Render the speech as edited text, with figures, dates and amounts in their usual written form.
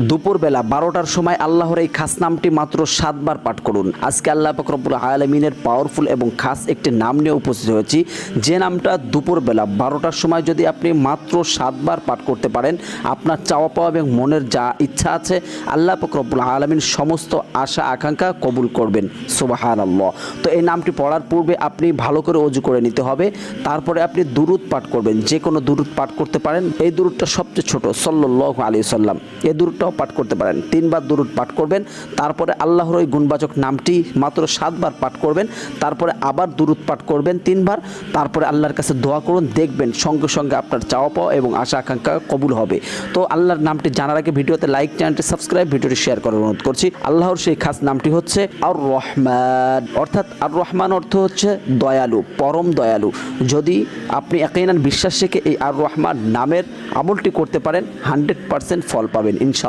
দুপুরবেলা 12টার সময় আল্লাহর এই খাস নামটি মাত্র 7 বার পাঠ করুন। আজকে আল্লাহ পাক রব্বুল আলামিনের পাওয়ারফুল এবং খাস একটি নাম নিয়ে উপস্থিত হয়েছি, যে নামটা দুপুরবেলা 12টার সময় যদি আপনি মাত্র 7 বার পাঠ করতে পারেন, আপনার চাওয়া পাওয়া এবং মনের যা ইচ্ছা আছে আল্লাহ পাক রব্বুল আলামিন সমস্ত আশা আকাঙ্ক্ষা কবুল করবেন। সুবহানাল্লাহ। তো এই নামটি পড়ার পূর্বে আপনি ভালো করে ওযু করে নিতে হবে, তারপরে আপনি দুরূদ পাঠ করবেন। যে কোনো দুরূদ পাঠ করতে পারেন, এই দুরূদটা সবচেয়ে ছোট, সাল্লাল্লাহু আলাইহি সাল্লাম, এই দুরূদটা পাঠ করতে পারেন। 3 বার দুরূদ পাঠ করবেন, তারপরে আল্লাহর ওই গুণবাচক নামটি মাত্র 7 বার পাঠ করবেন, তারপরে আবার দুরূদ পাঠ করবেন 3 বার, তারপরে আল্লাহর কাছে দোয়া করুন, দেখবেন সঙ্গে সঙ্গে আপনার চাওয়া পাওয়া এবং আশা আকাঙ্ক্ষা কবুল হবে। তো আল্লাহর নামটি জানার আগে ভিডিওতে লাইক, চ্যানেলটি সাবস্ক্রাইব, ভিডিওটি শেয়ার করার অনুরোধ করছি। আল্লাহর সেই খাস নামটি হচ্ছে আর রহমান, অর্থাৎ আর রহমান অর্থ হচ্ছে দয়ালু, পরম দয়ালু। যদি আপনি ইয়াকিনান বিশ্বাস রেখে এই আর রহমান নামের আমলটি করতে পারেন, 100% ফল পাবেন ইনশাআল্লাহ।